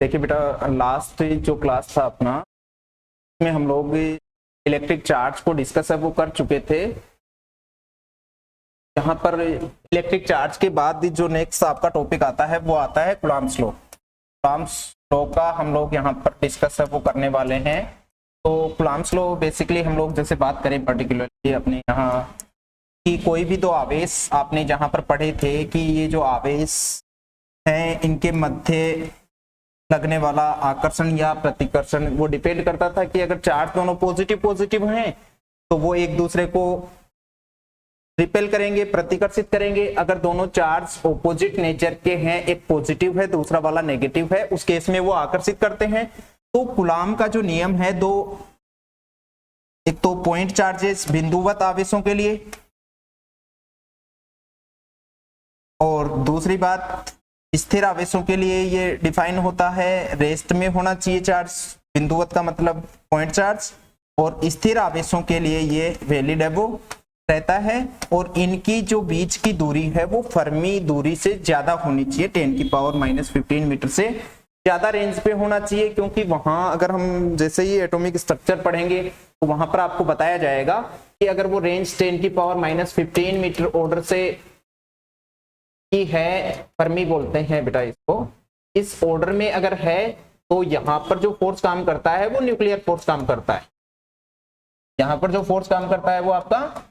देखिए बेटा, लास्ट जो क्लास था अपना, उसमें हम लोग इलेक्ट्रिक चार्ज को डिस्कस है वो कर चुके थे। यहाँ पर इलेक्ट्रिक चार्ज के बाद जो नेक्स्ट आपका टॉपिक आता है वो आता है कूलॉम्स लॉ। कूलॉम्स लॉ का हम लोग यहाँ पर डिस्कस है वो करने वाले हैं। तो कूलॉम्स लॉ बेसिकली हम लोग जैसे बात करें पर्टिकुलरली अपने यहाँ कि कोई भी दो आवेश आपने जहाँ पर पढ़े थे कि ये जो आवेश हैं इनके मध्य लगने वाला आकर्षण या प्रतिकर्षण वो डिपेंड करता था कि अगर चार्ज दोनों पॉजिटिव पॉजिटिव हैं तो वो एक दूसरे को रिपेल करेंगे, प्रतिकर्षित करेंगे। अगर दोनों चार्ज ऑपोजिट नेचर के हैं, एक पॉजिटिव है दूसरा वाला नेगेटिव है, उस केस में वो आकर्षित करते हैं। तो कूलॉम का जो नियम है दो, एक तो पॉइंट चार्जेस बिंदुवत आवेशों के लिए, और दूसरी बात स्थिर आवेशों के लिए ये डिफाइन होता है रेस्ट में होना चाहिए चार्ज, बिंदुवत का मतलब पॉइंट चार्ज, और स्थिर आवेशों के लिए ये वैलिड है वो रहता है। और इनकी जो बीच की दूरी है वो फर्मी दूरी से ज्यादा होनी चाहिए, 10⁻⁻15 मीटर से ज्यादा रेंज पे होना चाहिए। क्योंकि वहां अगर हम जैसे ही एटॉमिक स्ट्रक्चर पढ़ेंगे तो वहां पर आपको बताया जाएगा कि अगर वो रेंज 10⁻⁻15 मीटर ऑर्डर से की है, फर्मी बोलते हैं बेटा इसको, इस ऑर्डर में अगर है तो यहाँ पर जो फोर्स काम करता है वो न्यूक्लियर फोर्स काम करता है। यहाँ पर जो फोर्स काम करता है वो आपका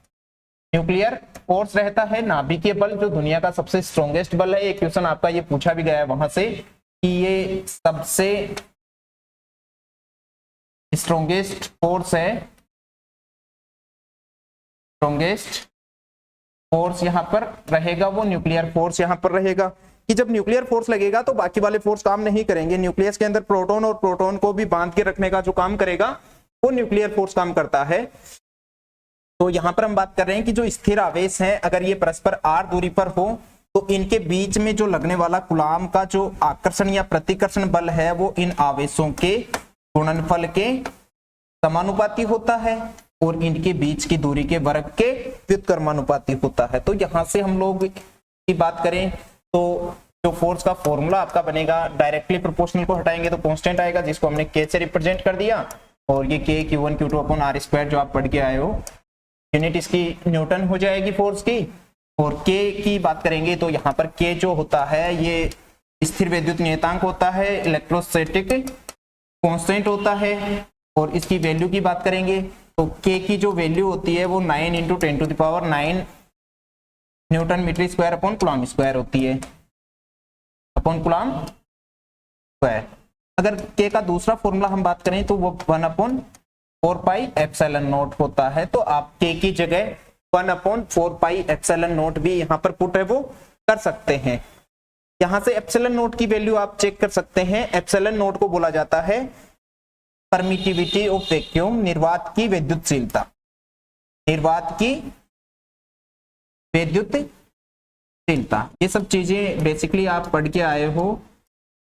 न्यूक्लियर फोर्स रहता है। नाभिकीय बल जो दुनिया का सबसे स्ट्रॉन्गेस्ट बल है, एक क्वेश्चन आपका ये पूछा भी गया है वहां से कि ये सबसे स्ट्रॉन्गेस्ट फोर्स है, स्ट्रॉन्गेस्ट फोर्स यहाँ पर रहेगा वो न्यूक्लियर फोर्स यहाँ पर रहेगा। कि जब न्यूक्लियर फोर्स लगेगा तो बाकी वाले फोर्स काम नहीं करेंगे। न्यूक्लियस के अंदर प्रोटॉन और प्रोटॉन को भी बांध के रखने का जो काम करेगा वो न्यूक्लियर फोर्स काम करता है। तो यहाँ पर हम बात कर रहे हैं कि जो स्थिर आवेश हैं अगर ये परस्पर r दूरी पर हो तो इनके बीच में जो लगने वाला कूलॉम का जो आकर्षण या प्रतिकर्षण बल है वो इन आवेशों के गुणनफल के समानुपाती होता है और इनके बीच की दूरी के वर्ग के व्युत्क्रमानुपाती होता है। तो यहाँ से हम लोग की बात करें तो जो फोर्स का फॉर्मूला आपका बनेगा, डायरेक्टली प्रोपोर्शनल को हटाएंगे तो कांस्टेंट आएगा जिसको हमने के से रिप्रेजेंट कर दिया, और ये के Q1 Q2 upon R square जो आप पढ़ के आए हो, यूनिट इसकी न्यूटन हो जाएगी फोर्स की। और के की बात करेंगे तो यहाँ पर के जो होता है ये स्थिर विद्युत नियतांक होता है, इलेक्ट्रोस्टैटिक कांस्टेंट होता है। और इसकी वैल्यू की बात करेंगे तो के की जो वैल्यू होती है वो 9 × 10⁹ newton metre square upon coulomb square होती है, अपॉन कूलॉम स्क्वायर। अगर के का दूसरा फॉर्मूला हम बात करें तो वो 1/4πε0 होता है। तो आप के की जगह 1/4πε0 भी यहाँ पर पुट है वो कर सकते हैं। यहाँ से ε0 की वैल्यू आप चेक कर सकते हैं। ε0 को बोला जाता है परमिटिविटी ऑफ वैक्यूम, निर्वात की विद्युतशीलता, निर्वात की विद्युतशीलता। ये सब चीजें बेसिकली आप पढ़ के आए हो।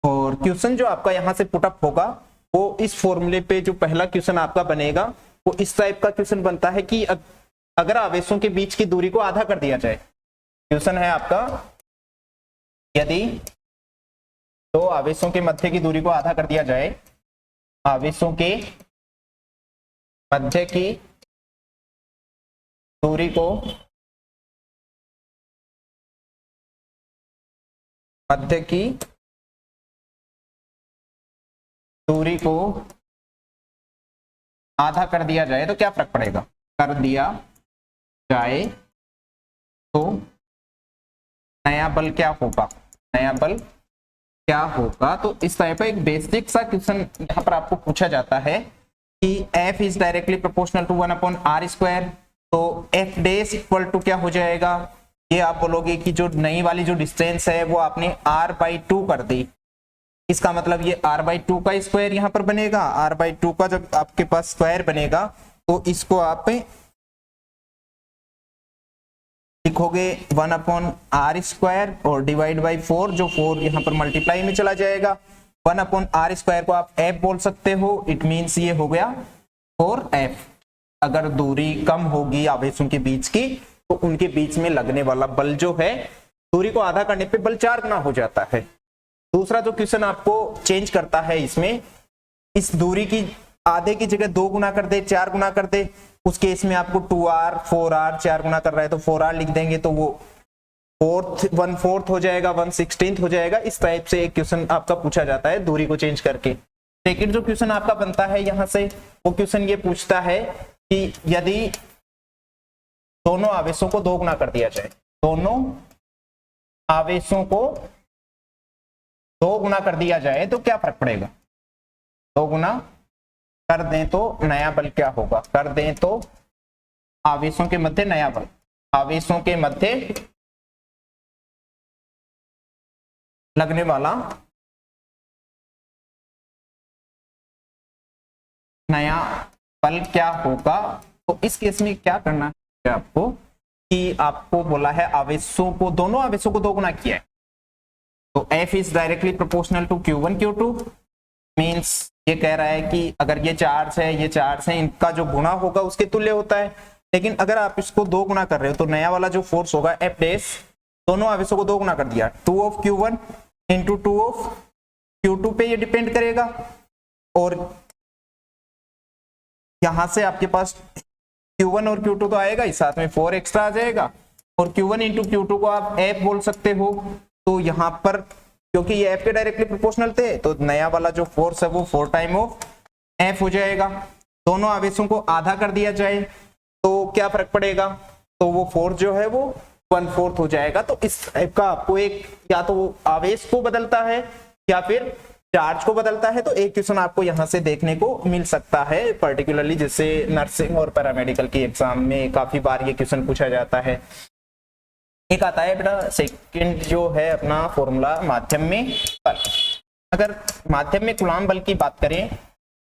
और क्वेश्चन जो आपका यहाँ से पुटअप होगा वो इस फॉर्मूले पे जो पहला क्वेश्चन आपका बनेगा वो इस टाइप का क्वेश्चन बनता है कि अगर आवेशों के बीच की दूरी को आधा कर दिया जाए, क्वेश्चन है आपका यदि दो आवेशों के मध्य की दूरी को आधा कर दिया जाए, आवेशों के मध्य की दूरी को आधा कर दिया जाए तो क्या फर्क पड़ेगा, कर दिया जाए तो नया बल क्या होगा, नया बल क्या होगा। तो इस टाइप का एक बेसिक सा क्वेश्चन यहाँ पर आपको पूछा जाता है कि F is directly proportional to 1/r square. तो F डैश इक्वल टू क्या हो जाएगा, ये आप बोलोगे कि जो नई वाली जो डिस्टेंस है वो आपने r/2 कर दी, इसका मतलब ये r/2 का स्क्वायर यहाँ पर बनेगा। r/2 का जब आपके पास स्क्वायर बनेगा तो इसको आप लिखोगे 1/r स्क्वायर और डिवाइड बाई 4, जो 4 यहाँ पर मल्टीप्लाई में चला जाएगा। 1/r स्क्वायर को आप f बोल सकते हो, इट मीन्स ये हो गया 4f। अगर दूरी कम होगी आवेशों के बीच की तो उनके बीच में लगने वाला बल जो है दूरी को आधा करने पे बल 4 गुना हो जाता है। दूसरा जो क्वेश्चन आपको चेंज करता है इसमें, इस दूरी की आधे की जगह 2 गुना कर दे, 4 गुना कर दे, उस केस में आपको 2r 4r 4 गुना कर रहा है तो 4r लिख देंगे तो वो 1/4 हो जाएगा, 1/16 हो जाएगा। इस टाइप से एक क्वेश्चन आपका पूछा जाता है दूरी को चेंज करके। सेकंड जो क्वेश्चन आपका बनता है यहां से, वो क्वेश्चन ये पूछता है कि यदि दोनों आवेशों को 2 गुना कर दिया जाए, दोनों आवेशों को 2 गुना कर दिया जाए तो क्या फर्क पड़ेगा। 2 गुना कर दें तो नया बल क्या होगा, कर दें तो आवेशों के मध्य नया बल, आवेशों के मध्य लगने वाला नया बल क्या होगा। तो इस केस में क्या करना है आपको कि आपको बोला है आवेशों को, दोनों आवेशों को 2 गुना किया है तो F is directly proportional to Q1 Q2, means ये कह रहा है कि अगर ये चार्ज है, ये चार्ज है, इनका जो गुणा होगा उसके तुल्य होता है। लेकिन अगर आप इसको 2 गुना कर रहे हो तो नया वाला जो फोर्स होगा F डैश, दोनों आवेशों को 2 गुना कर दिया, 2 of Q1 into 2 of Q2 पे ये डिपेंड करेगा। और यहां से आपके पास Q1 और Q2 तो आएगा ही, साथ में 4 एक्स्ट्रा आ जाएगा और Q1 इंटू Q2 को आप F बोल सकते हो। तो यहाँ पर क्योंकि ये F के डायरेक्टली प्रोपोर्शनल थे तो नया वाला जो फोर्स है वो 4 टाइम ऑफ F हो जाएगा। दोनों आवेशों को आधा कर दिया जाए तो क्या फर्क पड़ेगा, तो वो फोर्स जो है वो 1/4 हो जाएगा। तो इस टाइप का आपको एक, या तो वो आवेश को बदलता है या फिर चार्ज को बदलता है, तो एक क्वेश्चन आपको यहां से देखने को मिल सकता है पर्टिकुलरली, जैसे नर्सिंग और पैरामेडिकल की एग्जाम में काफी बार ये क्वेश्चन पूछा जाता है। एक आता है बेटा सेकंड जो है अपना फॉर्मूला माध्यम में बल। अगर माध्यम में कूलम्ब बल की बात करें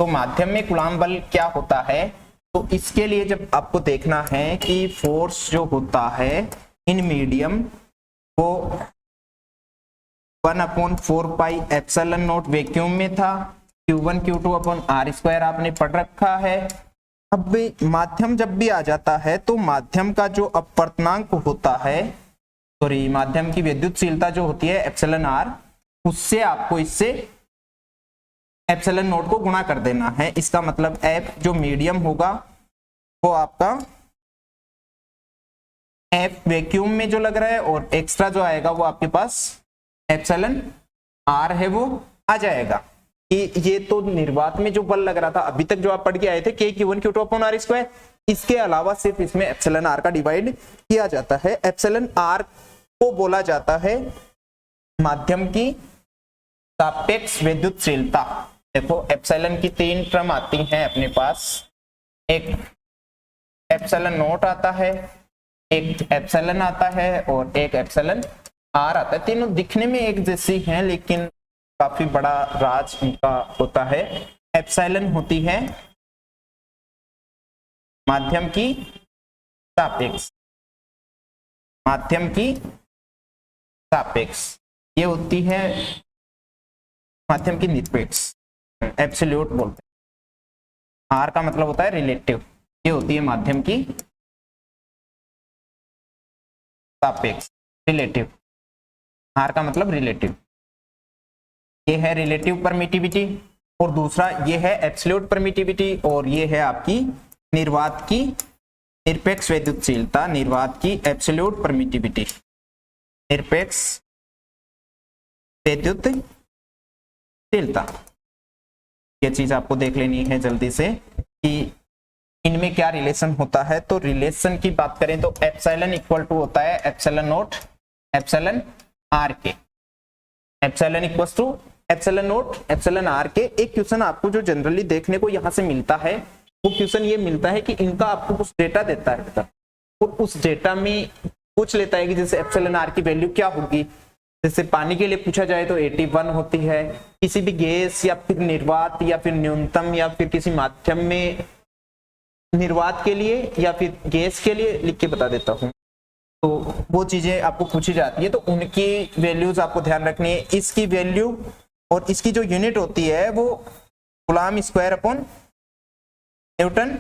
तो माध्यम में कूलम्ब बल क्या होता है, तो इसके लिए जब आपको देखना है कि फोर्स जो होता है इन मीडियम वो 1/4 पाई एप्सिलॉन नॉट वैक्यूम में था, Q1 Q2 upon R square आपने पढ़ रखा है। अब भी माध्यम जब भी आ जाता है तो माध्यम का जो अपवर्तनांक होता है, सॉरी माध्यम की विद्युतशीलता जो होती है एप्सिलॉन R, उससे आपको इससे एप्सिलॉन नॉट को गुणा कर देना है। इसका मतलब F जो मीडियम होगा वो आपका F वैक्यूम में जो लग रहा है और एक्स्ट्रा जो आएगा वो आपके पास एप्सिलॉन R है वो आ जाएगा। कि ये तो निर्वात में जो बल लग रहा था अभी तक जो आप पढ़ के आए थे Q1 Q2 upon R square, इसके अलावा सिर्फ इसमें एप्सिलॉन R का डिवाइड किया जाता है। एप्सिलॉन R को बोला जाता है माध्यम की सापेक्ष विद्युतशीलता। देखो एप्सिलॉन की 3 टर्म आती हैं अपने पास, एक एप्सिलॉन नॉट आता है, एक एप्सिलॉन आता है और एक एप्सिलॉन R आता है। तीनों दिखने में एक जैसी हैं लेकिन काफी बड़ा राज उनका होता है। एप्सिलॉन होती है माध्यम की सापेक्ष, माध्यम की सापेक्ष, ये होती है माध्यम की निरपेक्ष, एब्सोल्यूट बोलते हैं। R का मतलब होता है रिलेटिव, ये होती है माध्यम की सापेक्ष, रिलेटिव। R का मतलब रिलेटिव, ये है रिलेटिव परमिटिविटी और दूसरा ये है एब्सोल्यूट परमिटिविटी और ये है आपकी निर्वात की निरपेक्ष विद्युतशीलता, निर्वात की एब्सोल्यूट परमिटिविटी, निरपेक्ष विद्युतशीलता। ये चीज आपको देख लेनी है जल्दी से कि इनमें क्या रिलेशन होता है। तो रिलेशन की बात करें तो एप्सिलॉन इक्वल टू होता है एप्सिलॉन नॉट एप्सिलॉन R के, epsilon equal to epsilon naught epsilon R के। एक क्वेश्चन आपको जो जनरली देखने को यहां से मिलता है वो क्वेश्चन ये मिलता है कि इनका आपको कुछ डेटा देता है और उस डेटा में पूछ लेता है कि जैसे एप्सिलॉन R की वैल्यू क्या होगी। जैसे पानी के लिए पूछा जाए तो 81 होती है, किसी भी गैस या फिर निर्वात या फिर न्यूनतम या फिर किसी माध्यम में निर्वात के लिए या फिर गैस के लिए लिख के बता देता हूँ, तो वो चीजें आपको पूछी जाती है। तो उनकी वैल्यूज आपको ध्यान रखनी है। इसकी वैल्यू और इसकी जो यूनिट होती है वो coulomb square upon newton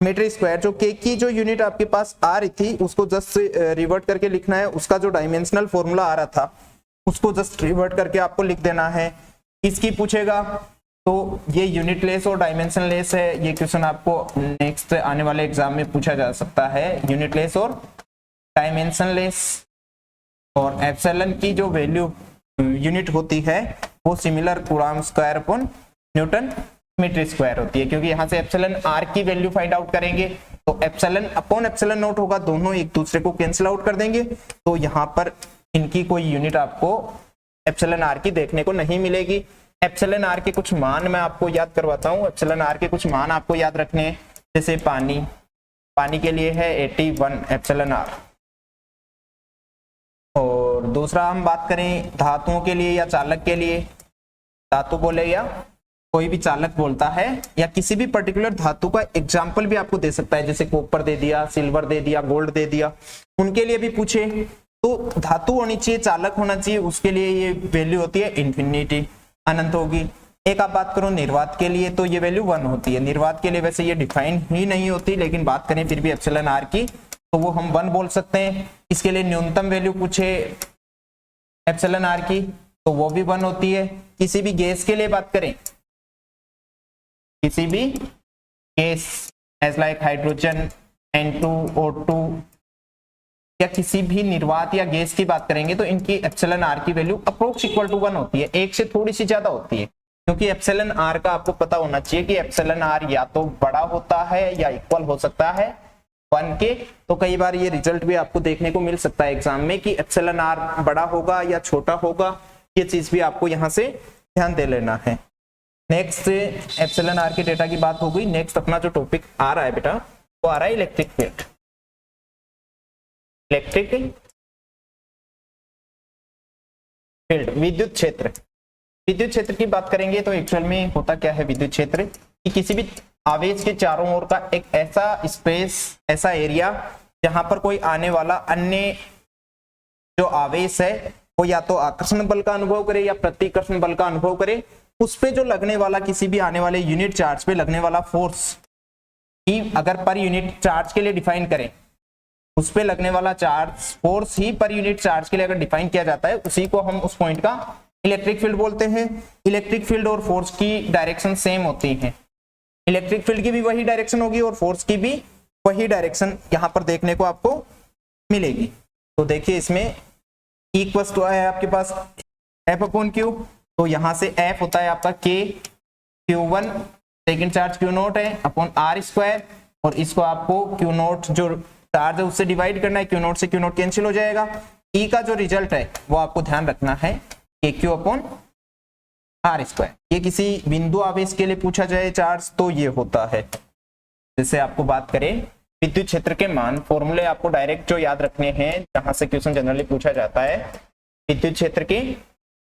metre square. जो के की जो यूनिट आपके पास आ रही थी उसको जस्ट रिवर्ट करके लिखना है। उसका जो डायमेंशनल फॉर्मूला आ रहा था उसको जस्ट रिवर्ट करके आपको लिख देना है। इसकी पूछेगा तो ये यूनिटलेस और डायमेंशनलेस है, ये क्वेश्चन आपको नेक्स्ट आने वाले एग्जाम में पूछा जा सकता है, यूनिटलेस और डायमेंशनलेस। और एप्सिलॉन की जो वैल्यू यूनिट होती है वो similar coulomb square upon newton metre square होती है, क्योंकि यहाँ से एप्सिलॉन आर की वैल्यू फाइंड आउट करेंगे तो एप्सिलॉन अपॉन एप्सिलॉन नॉट होगा, दोनों एक दूसरे को कैंसिल आउट कर देंगे, तो यहाँ पर इनकी कोई यूनिट आपको एप्सिलॉन आर की देखने को नहीं मिलेगी। एप्सिलॉन आर के कुछ मान मैं आपको याद करवाता हूँ। एप्सिलॉन आर के कुछ मान आपको याद रखने हैं, जैसे पानी के लिए है 81 एप्सिलॉन आर। और दूसरा हम बात करें धातुओं के लिए या चालक के लिए, धातु बोले या कोई भी चालक बोलता है या किसी भी पर्टिकुलर धातु का एग्जाम्पल भी आपको दे सकता है, जैसे कॉपर दे दिया, सिल्वर दे दिया, गोल्ड दे दिया, उनके लिए भी पूछे तो धातु होनी चाहिए, चालक होना चाहिए, उसके लिए ये वैल्यू होती है इंफिनिटी, अनंत होगी। एक आप बात करो निर्वात के लिए तो ये वैल्यू 1 होती है। निर्वात के लिए वैसे ये डिफाइन ही नहीं होती, लेकिन बात करें फिर भी एप्सिलॉन आर की तो वो हम 1 बोल सकते हैं। इसके लिए न्यूनतम वैल्यू पूछे एप्सिलॉन आर की तो वो भी 1 होती है। किसी भी गैस के लिए बात करें, किसी भी gas as like hydrogen, N2O2 या किसी भी निर्वात या गैस की बात करेंगे तो इनकी एप्सिलॉन आर की वैल्यू अप्रोक्स इक्वल टू 1 होती है, एक से थोड़ी सी ज्यादा होती है, क्योंकि एप्सिलॉन आर का आपको पता होना चाहिए कि एप्सिलॉन आर या तो बड़ा होता है या इक्वल हो सकता है 1 के। तो कई बार ये रिजल्ट भी आपको देखने को मिल सकता है एग्जाम में कि एप्सिलॉन आर बड़ा होगा या छोटा होगा, ये चीज भी आपको यहाँ से ध्यान दे लेना है। नेक्स्ट एप्सिलॉन आर के डेटा की बात हो गई। नेक्स्ट अपना जो टॉपिक आ रहा है बेटा वो आ रहा है इलेक्ट्रिक फील्ड। इलेक्ट्रिक फील्ड विद्युत क्षेत्र। विद्युत क्षेत्र की बात करेंगे तो एक्चुअल में होता क्या है विद्युत क्षेत्र, कि किसी भी आवेश के चारों ओर का एक ऐसा स्पेस, ऐसा एरिया जहां पर कोई आने वाला अन्य जो आवेश है वो या तो आकर्षण बल का अनुभव करे या प्रतिकर्षण बल का अनुभव करे, उस पे जो लगने वाला किसी भी आने वाले यूनिट चार्ज पे लगने वाला फोर्स ही अगर पर यूनिट चार्ज के लिए डिफाइन करें, उस पे लगने वाला चार्ज फोर्स ही पर यूनिट चार्ज के लिए अगर डिफाइन किया जाता है, उसी को हम उस पॉइंट का इलेक्ट्रिक फील्ड बोलते हैं। इलेक्ट्रिक फील्ड और फोर्स की डायरेक्शन सेम होती है, इलेक्ट्रिक फील्ड की भी वही डायरेक्शन होगी और फोर्स की भी वही डायरेक्शन यहाँ पर देखने को आपको मिलेगी। तो देखिए इसमें इक्वल टू है आपके पास F अपॉन Q, तो यहाँ से F होता है आपका K Q1, second charge Q0 है अपॉन R स्क्वायर, और इसको आपको Q0 जो चार्ज है उससे डिवाइड करना है, Q0 से Q0 कैंसिल हो जाएगा। E का जो रिजल्ट है वो आपको ध्यान रखना है KQ अपॉन R स्क्वायर। ये किसी बिंदु आवेश के लिए पूछा जाए चार्ज तो ये होता है। जैसे आपको बात करें विद्युत क्षेत्र के मान, फॉर्मूले आपको डायरेक्ट जो याद रखने हैं जहां से क्वेश्चन जनरली पूछा जाता है। विद्युत क्षेत्र के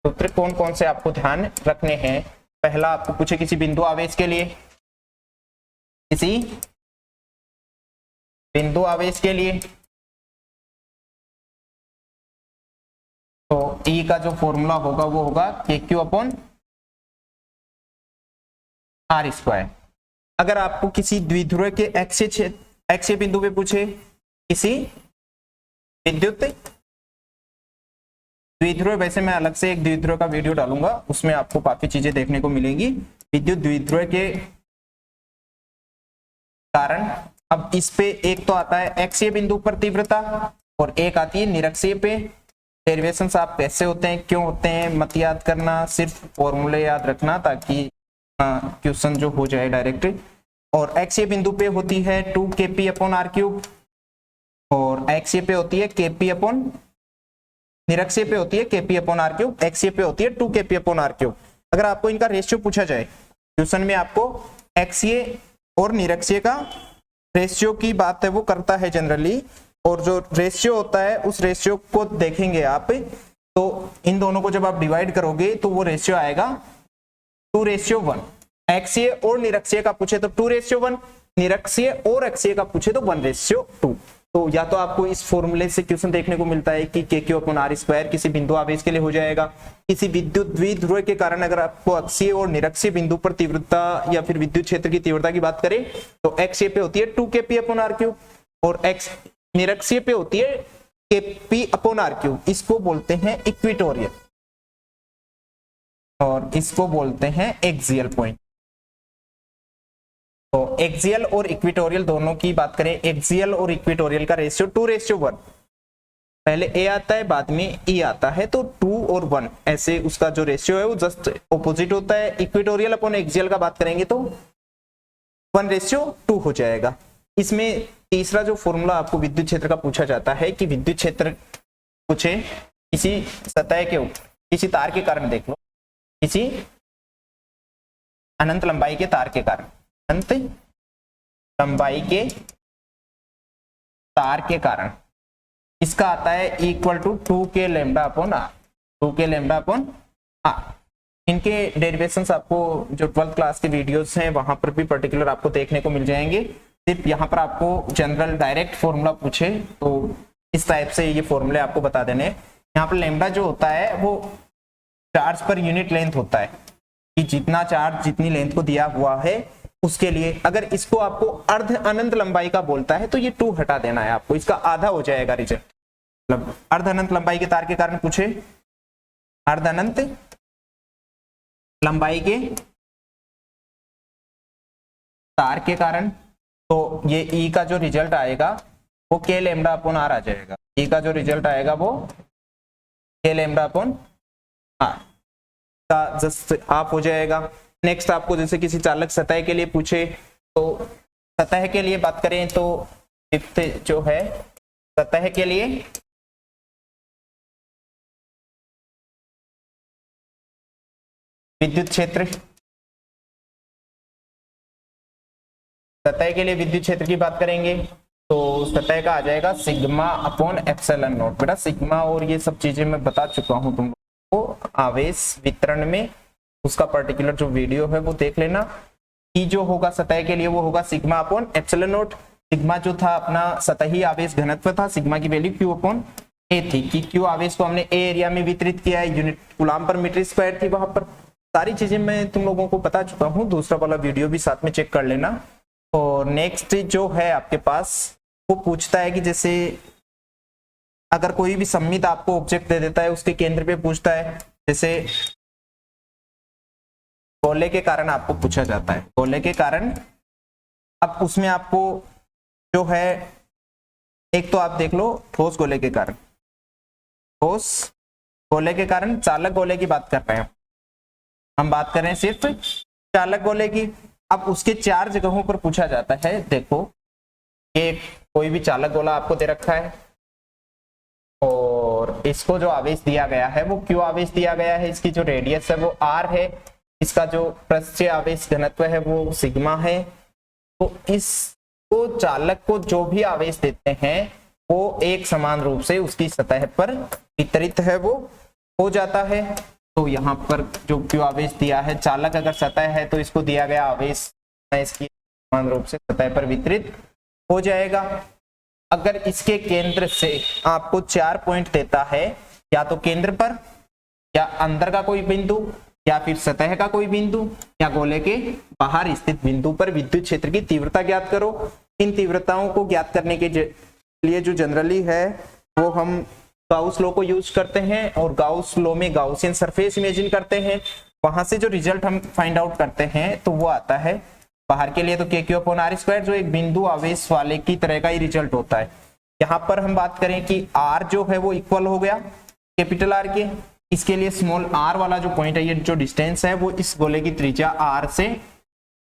सूत्र कौन कौन से आपको ध्यान रखने हैं। पहला आपको पूछे किसी बिंदु आवेश के लिए, किसी बिंदु आवेश के लिए तो E का जो फॉर्मूला होगा वो होगा KQ अपॉन R स्क्वायर। अगर आपको किसी द्विध्रुव के एक्सीय बिंदु पे पूछे, किसी विद्युत द्विध्रुव, वैसे मैं अलग से एक द्विध्रुव का वीडियो डालूंगा, उसमें आपको काफी चीजें देखने को मिलेंगी विद्युत द्विध्रुव के कारण। अब इस पे एक तो आता है एक्सीय बिंदु पर तीव्रता और एक आती है निरक्षीय पे। डेरिवेशंस आप कैसे होते हैं, क्यों होते हैं, मत याद करना, सिर्फ फॉर्मूले याद रखना ताकि क्वेश्चन जो हो जाए डायरेक्ट। और एक्सीय बिंदु पे होती है 2kp अपॉन r क्यूब, और एक्सीय पे होती है kp अपॉन, निरक्षीय पे होती है kp अपॉन r क्यूब, एक्सीय पे होती है 2kp अपॉन r क्यूब। अगर आपको इनका रेशियो पूछा जाए क्वेश्चन में, आपको एक्सीय और निरक्षीय का रेशियो की बात है वो करता है जनरली, और जो रेशियो होता है उस रेशियो को देखेंगे आप, तो इन दोनों को जब आप डिवाइड करोगे तो वो रेशियो आएगा 2:1। एक्सीय और निरक्षीय का पूछे तो 2:1, निरक्षीय और एक्सीय का पूछे तो 1:2। तो या तो आपको इस फॉर्मूले से क्वेश्चन देखने को मिलता है कि KQ अपॉन R स्क्वायर किसी बिंदु आवेश के लिए हो जाएगा। किसी विद्युत द्विध्रुव के कारण अगर आपको अक्षीय और निरक्षीय बिंदु पर तीव्रता या फिर विद्युत क्षेत्र की तीव्रता की बात करें तो एक्सीय पे होती है 2kp अपॉन R क्यूब और एक्स निरक्षीय पे होती है Kp अपॉन आर क्यूब, इसको बोलते हैं इक्वेटोरियल और इसको बोलते हैं एक्सियल पॉइंट। तो एक्सियल और इक्वेटोरियल दोनों की बात करें, एक्सियल और इक्वेटोरियल का रेशियो 2:1, पहले ए आता है बाद में ई आता है, तो 2 और 1 ऐसे उसका जो रेशियो है वो जस्ट ऑपोजिट होता है। इक्वेटोरियल अपॉन एक्सियल का बात करेंगे तो 1:2 हो जाएगा। इसमें तीसरा जो फॉर्मूला आपको विद्युत क्षेत्र का पूछा जाता है कि विद्युत क्षेत्र पूछे किसी सतह के ऊपर किसी तार के कारण, देख लो किसी अनंत लंबाई के तार के कारण, अनंत लंबाई के तार के कारण, इसका आता है equal to 2k lambda upon R, 2k lambda upon R. इनके डेरिवेशंस आपको जो 12th क्लास के वीडियोस हैं वहां पर भी पर्टिकुलर आपको देखने को मिल जाएंगे। सिर्फ यहाँ पर आपको जनरल डायरेक्ट फॉर्मूला पूछे तो इस टाइप से ये फॉर्मूले आपको बता देने। यहाँ पर लैम्डा जो होता है वो चार्ज पर यूनिट लेंथ होता है कि जितना चार्ज जितनी लेंथ को दिया हुआ है उसके लिए। अगर इसको आपको अर्ध अनंत लंबाई का बोलता है तो ये 2 हटा देना है आपको, इसका आधा हो जाएगा रिजल्ट। मतलब अर्ध अनंत लंबाई के तार के कारण पूछे, अर्ध अनंत लंबाई के तार के कारण, तो ये ई का जो रिजल्ट आएगा वो k लैम्डा अपॉन आर आ जाएगा। ई का जो रिजल्ट आएगा वो k लैम्डा अपॉन आर का जस्ट हाफ हो जाएगा। नेक्स्ट आपको जैसे किसी चालक सतह के लिए पूछे, तो सतह के लिए बात करें तो फिफ्थ जो है सतह के लिए विद्युत क्षेत्र, सतह के लिए विद्युत क्षेत्र की बात करेंगे तो सतह का आ जाएगा सिग्मा अपॉन एप्सिलॉन नॉट। बेटा सिग्मा और ये सब चीजें मैं बता चुका हूं तुम लोगों को आवेश वितरण में, उसका पर्टिकुलर जो वीडियो है वो देख लेना। ई जो होगा सतह के लिए वो होगा sigma upon epsilon not. Sigma जो था अपना सतही आवेश घनत्व था, सिग्मा की वैल्यू क्यू अपॉन ए थी कि क्यू आवेश को हमने ए एरिया में वितरित किया है, यूनिट कूलम पर मीटर स्क्वायर थी। वहां पर सारी चीजें मैं तुम लोगों को बता चुका हूँ, दूसरा वाला वीडियो भी साथ में चेक कर लेना। और नेक्स्ट जो है आपके पास वो पूछता है कि जैसे अगर कोई भी सममित आपको ऑब्जेक्ट दे देता है उसके केंद्र पे पूछता है, जैसे गोले के कारण आपको पूछा जाता है, गोले के कारण। अब उसमें आपको जो है एक तो आप देख लो ठोस गोले के कारण, ठोस गोले के कारण, चालक गोले की बात कर रहे हैं हम, बात कर रहे हैं सिर्फ चालक गोले की। अब उसके 4 जगहों पर पूछा जाता है। देखो ये कोई भी चालक गोला आपको दे रखा है और इसको जो आवेश दिया गया है वो क्यू आवेश दिया गया है, इसकी जो रेडियस है वो आर है, इसका जो पृष्ठीय आवेश घनत्व है वो सिग्मा है। तो इसको चालक को जो भी आवेश देते हैं वो एक समान रूप से उसकी सतह पर वितरित है वो हो जाता है। तो यहाँ पर जो क्यू आवेश दिया है, चालक अगर सतह है तो इसको दिया गया आवेश इसकी समान रूप से सतह पर वितरित हो जाएगा। अगर इसके केंद्र से आपको 4 पॉइंट देता है, या तो केंद्र पर या अंदर का कोई बिंदु या फिर सतह का कोई बिंदु या गोले के बाहर स्थित बिंदु पर विद्युत क्षेत्र की तीव्रता ज्ञात करो। इन तीव्रताओं को ज्ञात करने के लिए जो जनरली है वो हम गाउस लॉ को यूज करते हैं और गाउस लॉ में गाउसियन सरफेस इमेजिन करते हैं। वहां से जो रिजल्ट हम फाइंड आउट करते हैं तो वो आता है बाहर के लिए तो के क्यू अपॉन आर स्क्वायर, जो एक बिंदु आवेश वाले की तरह का ही रिजल्ट होता है। यहाँ पर हम बात करें कि आर जो है वो इक्वल हो गया कैपिटल आर के, इसके लिए स्मॉल आर वाला जो पॉइंट है, ये जो डिस्टेंस है वो इस गोले की त्रिज्या आर से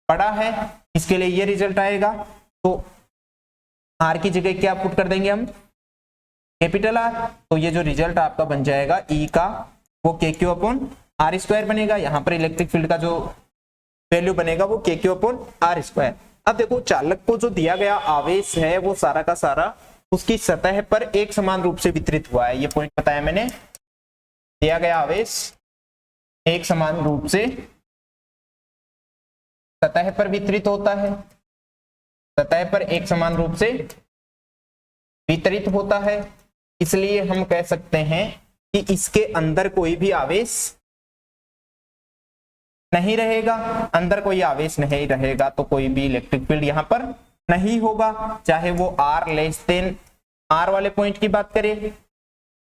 बड़ा है, इसके लिए ये रिजल्ट आएगा। तो आर की जगह क्या पुट कर देंगे हम, कैपिटल आर। तो ये जो रिजल्ट आपका बन जाएगा ई का वो के क्यू अपॉन आर स्क्वायर बनेगा। यहाँ पर इलेक्ट्रिक फील्ड का जो वैल्यू बनेगा वो के क्यू अपॉन आर स्क्वायर। अब देखो चालक को जो दिया गया आवेश है वो सारा का सारा उसकी सतह पर एक समान रूप से वितरित हुआ है, ये पॉइंट बताया मैंने। दिया गया आवेश एक समान रूप से सतह पर वितरित होता है, सतह पर एक समान रूप से वितरित होता है, इसलिए हम कह सकते हैं कि इसके अंदर कोई भी आवेश नहीं रहेगा। अंदर कोई आवेश नहीं रहेगा तो कोई भी इलेक्ट्रिक फील्ड यहां पर नहीं होगा, चाहे वो आर लेस देन आर वाले पॉइंट की बात करें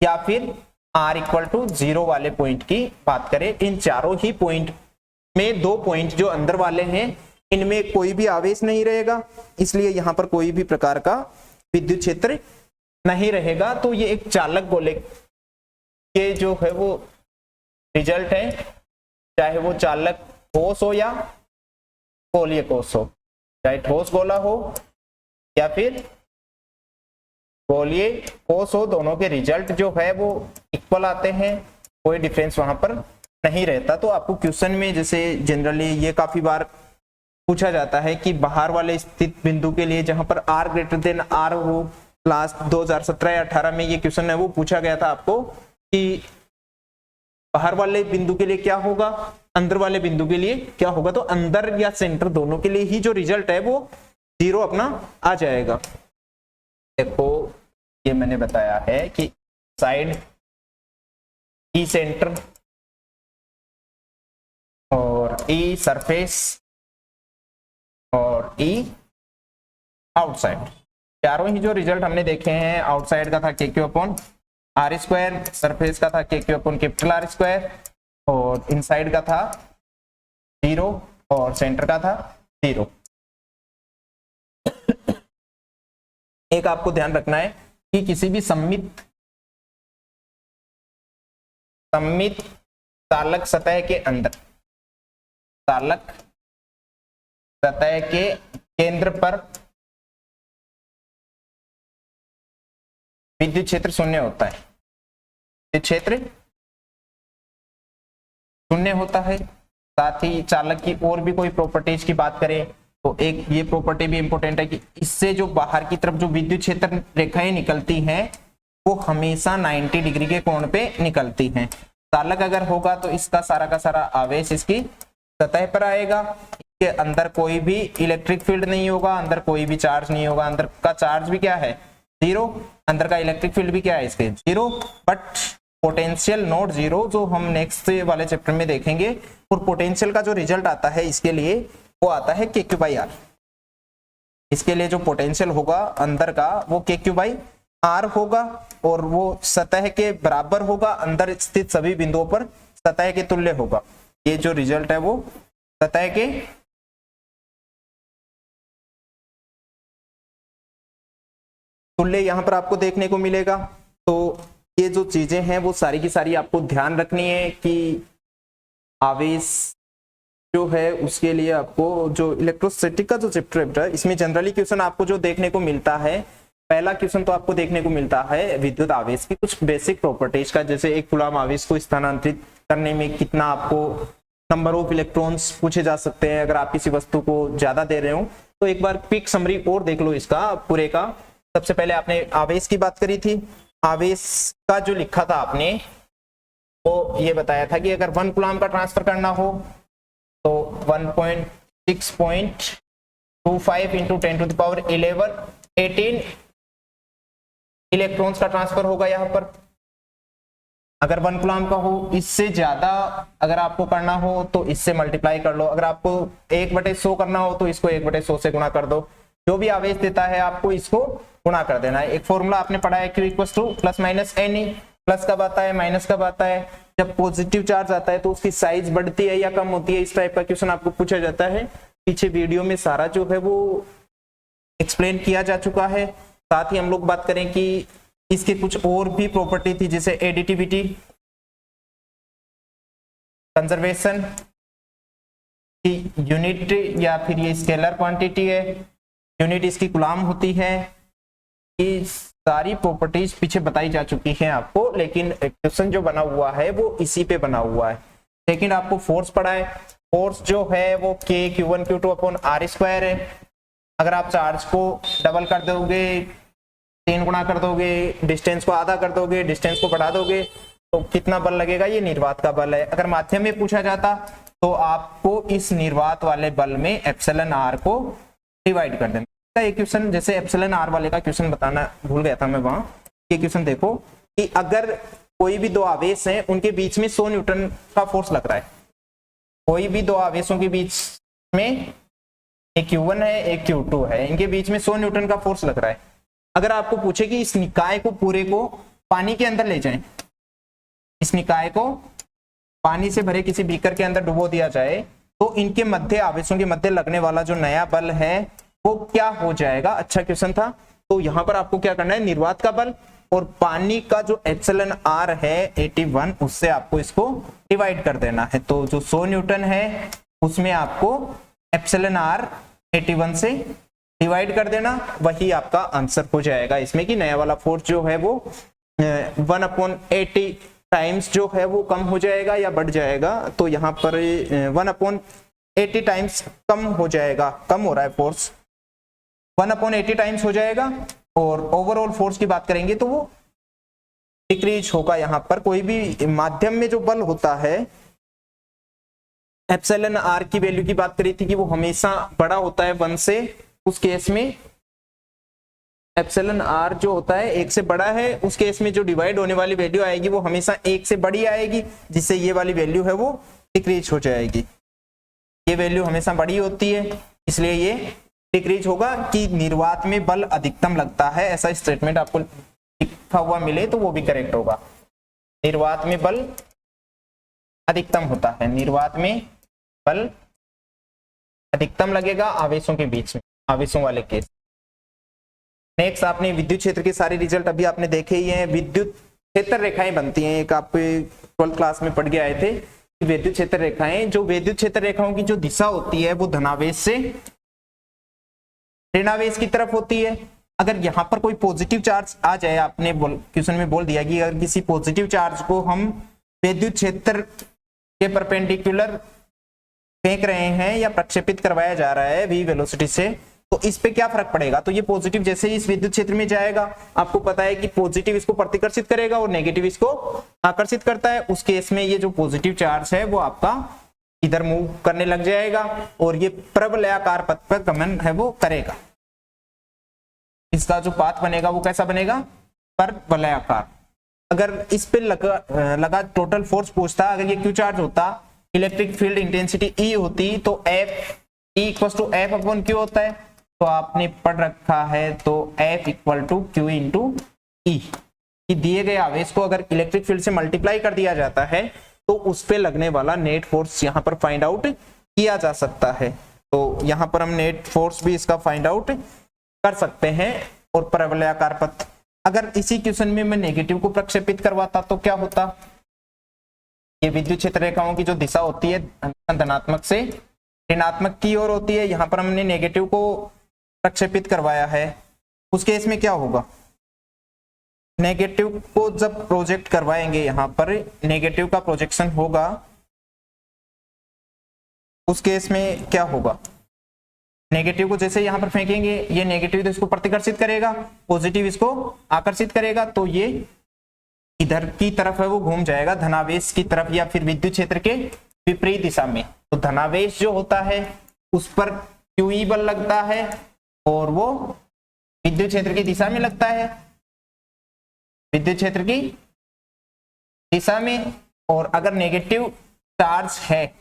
या फिर आर इक्वल टू 0 वाले पॉइंट की बात करें, इन चारों ही पॉइंट में दो पॉइंट जो अंदर वाले हैं इनमें कोई भी आवेश नहीं रहेगा, इसलिए यहां पर कोई भी प्रकार का विद्युत क्षेत्र नहीं रहेगा। तो ये एक चालक गोले के जो है वो रिजल्ट है, चाहे वो चालक ठोस हो या गोलीय कोष हो, चाहे ठोस गोला हो या फिर गोलीय कोष हो, दोनों के रिजल्ट जो है वो इक्वल आते हैं, कोई डिफरेंस वहां पर नहीं रहता। तो आपको क्वेश्चन में जैसे जनरली ये काफी बार पूछा जाता है कि बाहर वाले स्थित बिंदु के लिए जहां पर आर ग्रेटर देन आर हो, क्लास 2017 या 18 में ये क्वेश्चन है वो पूछा गया था आपको कि बाहर वाले बिंदु के लिए क्या होगा, अंदर वाले बिंदु के लिए क्या होगा। तो अंदर या सेंटर दोनों के लिए ही जो रिजल्ट है वो 0 अपना आ जाएगा। देखो ये मैंने बताया है कि साइड ई सेंटर और ई सरफेस और ई आउटसाइड, चारों ही जो रिजल्ट हमने देखे हैं, आउटसाइड का था KQ upon R square, surface का था KQ upon capital R square और इनसाइड का था 0 और सेंटर का था 0। एक आपको ध्यान रखना है कि किसी भी सममित चालक सतह के अंदर, चालक सतह के केंद्र पर विद्युत क्षेत्र शून्य होता है, विद्युत क्षेत्र शून्य होता है। साथ ही चालक की और भी कोई प्रॉपर्टीज की बात करें तो एक ये प्रॉपर्टी भी इंपॉर्टेंट है कि इससे जो बाहर की तरफ जो विद्युत क्षेत्र रेखाएं निकलती हैं वो हमेशा 90 डिग्री के कोण पे निकलती हैं। चालक अगर होगा तो इसका सारा का सारा आवेश इसकी सतह पर आएगा, इसके अंदर कोई भी इलेक्ट्रिक फील्ड नहीं होगा, अंदर कोई भी चार्ज नहीं होगा, अंदर का चार्ज भी क्या है 0, अंदर का इलेक्ट्रिक फील्ड भी क्या है इसके 0, बट पोटेंशियल नॉट 0 जो हम नेक्स्ट वाले चैप्टर में देखेंगे। और पोटेंशियल का जो रिजल्ट आता है इसके लिए वो आता है KQ बाई आर, इसके लिए जो पोटेंशियल होगा अंदर का वो KQ बाई आर होगा और वो सतह के बराबर होगा, अंदर स्थित सभी बिंदुओं पर सतह के तुल्य होगा। ये जो रिजल्ट है वो सतह के तुल्य यहां पर आपको देखने को मिलेगा। तो ये जो चीजें हैं वो सारी की सारी आपको ध्यान रखनी है कि आवेश जो है उसके लिए आपको जो इलेक्ट्रोस्टैटिक का जो चैप्टर है इसमें जनरली क्वेश्चन आपको जो देखने को मिलता है, पहला क्वेश्चन तो आपको देखने को मिलता है विद्युत आवेश की कुछ बेसिक प्रॉपर्टीज का, जैसे एक कूलम आवेश को स्थानांतरित करने में कितना आपको नंबर ऑफ इलेक्ट्रॉन्स पूछे जा सकते हैं अगर आप किसी वस्तु को ज्यादा दे रहे हो। तो एक बार क्विक समरी और देख लो इसका पूरे का। सबसे पहले आपने आवेश की बात करी थी, आवेश का जो लिखा था आपने वो ये बताया था कि अगर 1 कूलम का ट्रांसफर करना हो तो 1.6.25 इंटू 10⁻11 18 इलेक्ट्रॉन्स का ट्रांसफर होगा यहाँ पर। अगर 1 कूलम का हो, इससे ज्यादा अगर आपको करना हो तो इससे मल्टीप्लाई कर लो, अगर आपको 1/100 करना हो तो इसको 1/100 से गुणा कर दो, जो भी आवेश देता है आपको इसको गुणा कर देना है। एक फॉर्मूला आपने पढ़ा है Q equals two plus minus NE, plus कब आता है माइनस कब आता है, जब पॉजिटिव चार्ज आता है तो उसकी साइज बढ़ती है या कम होती है, इस टाइप का क्वेश्चन आपको पूछा जाता है। पीछे वीडियो में सारा जो है वो एक्सप्लेन किया जा चुका है। साथ ही हम लोग बात करें कि इसके कुछ और भी प्रॉपर्टी थी जैसे एडिटिविटी, कंजर्वेशन की यूनिट या फिर ये स्केलर क्वांटिटी है, यूनिट इसकी कूलम होती है, ये सारी प्रॉपर्टीज पीछे बताई जा चुकी हैं आपको, लेकिन क्वेश्चन जो बना हुआ है वो इसी पे बना हुआ है। लेकिन आपको फोर्स पड़ा है, फोर्स जो है वो Q1 Q2 upon R square है। अगर आप चार्ज को डबल कर दोगे, 3 गुना कर दोगे, डिस्टेंस को आधा कर दोगे, डिस्टेंस को बढ़ा दोगे तो कितना बल लगेगा, ये निर्वात का बल है। अगर माध्यम में पूछा जाता तो आपको इस निर्वात वाले बल में एप्सिलॉन R को डिवाइड कर देना। एक क्वेश्चन जैसे एप्सिलॉन R वाले का क्वेश्चन बताना भूल गया था मैं वहां, ये क्वेश्चन देखो कि अगर कोई भी दो आवेश हैं उनके बीच में 100 न्यूटन का फोर्स लग रहा है, कोई भी दो आवेशों के बीच में एक Q1 है एक Q2 है, इनके बीच में 100 न्यूटन का फोर्स लग रहा है, अगर आपको पूछे कि इस निकाय को पूरे को पानी के अंदर ले जाएं, इस निकाय को पानी से भरे किसी बीकर के अंदर डुबो दिया जाए, तो इनके मध्य आवेशों के मध्य लगने वाला जो नया बल है वो क्या हो जाएगा। अच्छा क्वेश्चन था। तो यहां पर आपको क्या करना है, निर्वात का बल और पानी का जो एप्सिलॉन आर है 81, उससे आपको इसको डिवाइड कर देना है। तो जो 100 न्यूटन है उसमें आपको एप्सिलॉन आर 81 से डिवाइड कर देना, वही आपका आंसर हो जाएगा इसमें कि नया वाला फोर्स जो है वो 1/80 टाइम्स जो है वो कम हो जाएगा या बढ़ जाएगा। तो यहाँ पर 1/80 टाइम्स कम हो जाएगा, कम हो रहा है फोर्स, 1/80 टाइम्स हो जाएगा। और ओवरऑल फोर्स की बात करेंगे तो वो डिक्रीज होगा। यहाँ पर कोई भी माध्यम में जो बल होता है, एप्सिलॉन आर की वैल्यू की बात करी थी कि वो हमेशा बड़ा होता है 1 से, उस केस में एप्सिलॉन आर जो होता है 1 से बड़ा है, उस केस में जो डिवाइड होने वाली वैल्यू आएगी वो हमेशा 1 से बड़ी आएगी, जिससे ये वाली वैल्यू है वो डिक्रीज हो जाएगी। ये वैल्यू हमेशा बड़ी होती है इसलिए ये डिक्रीज होगा कि निर्वात में बल अधिकतम लगता है। ऐसा स्टेटमेंट आपको लिखा हुआ मिले तो वो भी करेक्ट होगा। निर्वात में बल अधिकतम होता है, निर्वात में बल अधिकतम लगेगा आवेशों के बीच में, आवेशों वाले केस। नेक्स्ट, आपने विद्युत क्षेत्र के सारे रिजल्ट अभी आपने देखे ही हैं। विद्युत क्षेत्र रेखाएं बनती हैं, एक आप 12th क्लास में पढ़ के आए थे। विद्युत क्षेत्र रेखाएं, जो विद्युत क्षेत्र रेखाओं की जो दिशा होती है वो धनावेश से ऋणावेश की तरफ होती है। अगर यहाँ पर कोई पॉजिटिव चार्ज आ जाए, आपने क्वेश्चन में बोल दिया कि अगर किसी पॉजिटिव चार्ज को हम विद्युत क्षेत्र के परपेंडिकुलर फेंक रहे हैं या प्रक्षेपित करवाया जा रहा है v वेलोसिटी से, तो इस पे क्या फर्क पड़ेगा। तो ये पॉजिटिव जैसे ही इस विद्युत क्षेत्र में जाएगा, आपको पता है कि पॉजिटिव इसको प्रतिकर्षित करेगा और नेगेटिव इसको आकर्षित करता है। उस केस में ये जो पॉजिटिव चार्ज है वो आपका इधर मूव करने लग जाएगा और ये परवलयाकार पथ पर गमन है वो करेगा। इसका जो पाथ बनेगा वो कैसा बनेगा, परवलयाकार। अगर इस पे लगा टोटल फोर्स पूछता, अगर ये क्यू चार्ज होता, इलेक्ट्रिक फील्ड इंटेंसिटी ई होती, तो F E equal to F upon Q होता है। तो आपने पढ़ रखा है, तो F equal to Q into E. दिए गए आवेश को अगर इलेक्ट्रिक फील्ड से मल्टीप्लाई कर दिया जाता है तो उस पे लगने वाला नेट फोर्स यहाँ पर फाइंड आउट किया जा सकता है। तो यहाँ पर हम नेट फोर्स भी इसका फाइंड आउट कर सकते हैं। और परवलयाकार पथ, अगर इसी क्वेश्चन में मैं नेगेटिव को प्रक्षेपित करवाता तो क्या होता, ये विद्युत क्षेत्र रेखाओं की जो दिशा होती है धनात्मक से ऋणात्मक की ओर होती है, यहाँ पर हमने नेगेटिव को प्रक्षेपित करवाया है। उस केस में क्या होगा, नेगेटिव को जब प्रोजेक्ट करवाएंगे, यहाँ पर नेगेटिव का प्रोजेक्शन होगा, उस केस में क्या होगा, नेगेटिव को जैसे यहाँ पर फेंकेंगे, ये नेगेटिव तो इसको प्रतिकर्षित करेगा, पॉजिटिव इसको आकर्षित करेगा, तो ये इधर की तरफ है वो घूम जाएगा धनावेश की तरफ या फिर विद्युत क्षेत्र के विपरीत दिशा में। तो धनावेश जो होता है उस पर क्यूई बल लगता है और वो विद्युत क्षेत्र की दिशा में लगता है, विद्युत क्षेत्र की दिशा में। और अगर नेगेटिव चार्ज है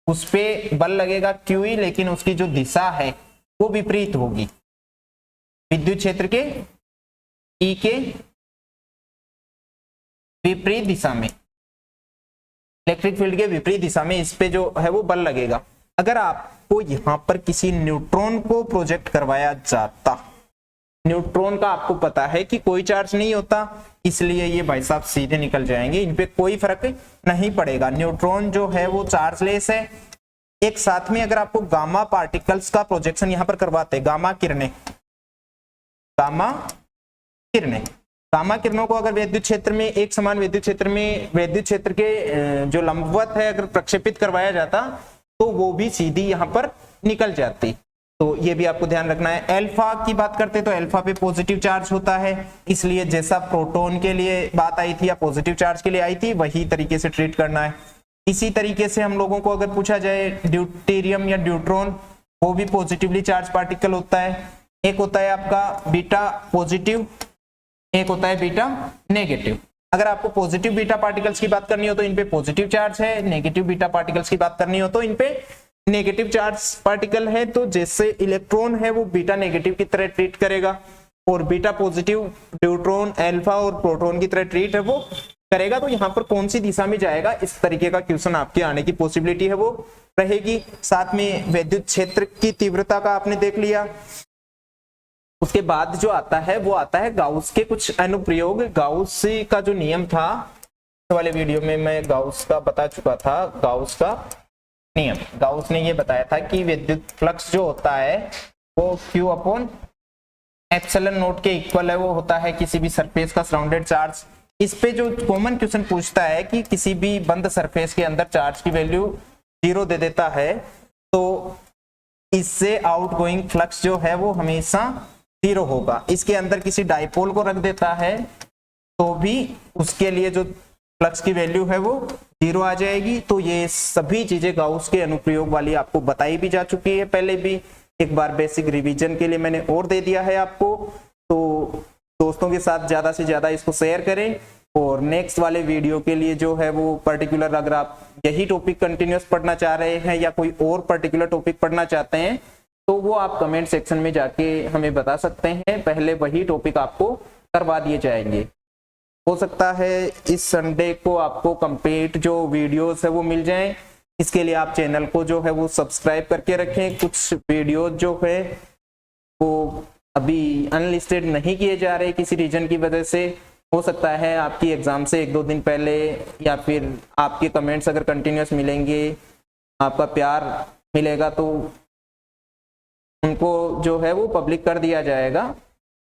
उस पे बल लगेगा क्यूई, लेकिन उसकी जो दिशा है वो विपरीत होगी, विद्युत क्षेत्र के ई के विपरीत दिशा में, इलेक्ट्रिक फील्ड के विपरीत दिशा में इस पे जो है वो बल लगेगा। अगर आपको यहां पर किसी न्यूट्रॉन को प्रोजेक्ट करवाया जाता, न्यूट्रॉन का आपको पता है कि कोई चार्ज नहीं होता, इसलिए ये भाई साहब सीधे निकल जाएंगे, इन पे कोई फर्क नहीं पड़ेगा। न्यूट्रॉन जो है वो चार्जलेस है। एक साथ में अगर आपको गामा पार्टिकल्स का प्रोजेक्शन यहां पर करवाते, गामा किरणें, गामा किरणों को अगर विद्युत क्षेत्र में, एक समान विद्युत क्षेत्र में, विद्युत क्षेत्र के जो लंबवत है अगर प्रक्षेपित करवाया जाता तो वो भी सीधी यहाँ पर निकल जाती। तो ये भी आपको ध्यान रखना है। अल्फा की बात करते तो अल्फा पे पॉजिटिव चार्ज होता है, इसलिए जैसा प्रोटॉन के लिए बात आई थी या पॉजिटिव चार्ज के लिए आई थी वही तरीके से ट्रीट करना है। इसी तरीके से हम लोगों को अगर पूछा जाए ड्यूटेरियम या ड्यूट्रॉन, वो भी पॉजिटिवली चार्ज पार्टिकल होता है। एक होता है आपका बीटा पॉजिटिव, एक होता है बीटा नेगेटिव। अगर आपको पॉजिटिव बीटा पार्टिकल्स की बात करनी हो तो इन पे पॉजिटिव चार्ज है, नेगेटिव बीटा पार्टिकल्स की बात करनी हो तो इन पे नेगेटिव चार्ज पार्टिकल है। तो जैसे इलेक्ट्रॉन है वो बीटा नेगेटिव की तरह ट्रीट करेगा, और बीटा पॉजिटिव न्यूट्रॉन अल्फा और प्रोटॉन की तरह ट्रीट है वो करेगा, तो यहाँ पर कौन सी दिशा में जाएगा, इस तरीके का क्वेश्चन आपके आने की पॉसिबिलिटी है वो रहेगी। साथ में विद्युत क्षेत्र की तीव्रता का आपने देख लिया। उसके बाद जो आता है वो आता है गाउस के कुछ अनुप्रयोग। गाउस का जो नियम था वाले वीडियो में मैं गाउस का बता चुका था, गाउस का नियम। गाउस ने ये बताया था कि विद्युत फ्लक्स जो होता है वो Q अपॉन एप्सिलॉन नॉट के इक्वल है, वो होता है किसी भी सरफेस का सराउंडेड चार्ज। इस पे जो कॉमन क्वेश्चन पूछता है कि किसी भी बंद सरफेस के अंदर चार्ज की वैल्यू 0 दे देता है तो इससे आउटगोइंग फ्लक्स जो है वो हमेशा 0 होगा। इसके अंदर किसी डाइपोल को रख देता है तो भी उसके लिए जो फ्लक्स की वैल्यू है वो 0 आ जाएगी। तो ये सभी चीजें गाउस के अनुप्रयोग वाली आपको बताई भी जा चुकी है पहले भी, एक बार बेसिक रिवीजन के लिए मैंने और दे दिया है आपको। तो दोस्तों के साथ ज्यादा से ज्यादा इसको शेयर करें और नेक्स्ट वाले वीडियो के लिए जो है वो पर्टिकुलर, अगर आप यही टॉपिक कंटिन्यूअस पढ़ना चाह रहे हैं या कोई और पर्टिकुलर टॉपिक पढ़ना चाहते हैं तो वो आप कमेंट सेक्शन में जाके हमें बता सकते हैं, पहले वही टॉपिक आपको करवा दिए जाएंगे। हो सकता है इस संडे को आपको कंप्लीट जो वीडियोस है वो मिल जाएं। इसके लिए आप चैनल को जो है वो सब्सक्राइब करके रखें। कुछ वीडियोस जो है वो अभी अनलिस्टेड नहीं किए जा रहे किसी रीजन की वजह से। हो सकता है आपकी एग्जाम से 1-2 दिन पहले या फिर आपके कमेंट्स अगर कंटिन्यूस मिलेंगे, आपका प्यार मिलेगा तो उनको जो है वो पब्लिक कर दिया जाएगा।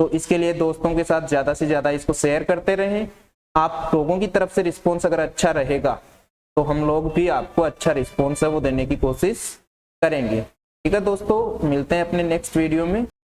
तो इसके लिए दोस्तों के साथ ज़्यादा से ज़्यादा इसको शेयर करते रहें। आप लोगों की तरफ से रिस्पॉन्स अगर अच्छा रहेगा तो हम लोग भी आपको अच्छा रिस्पॉन्स है वो देने की कोशिश करेंगे। ठीक है दोस्तों, मिलते हैं अपने नेक्स्ट वीडियो में।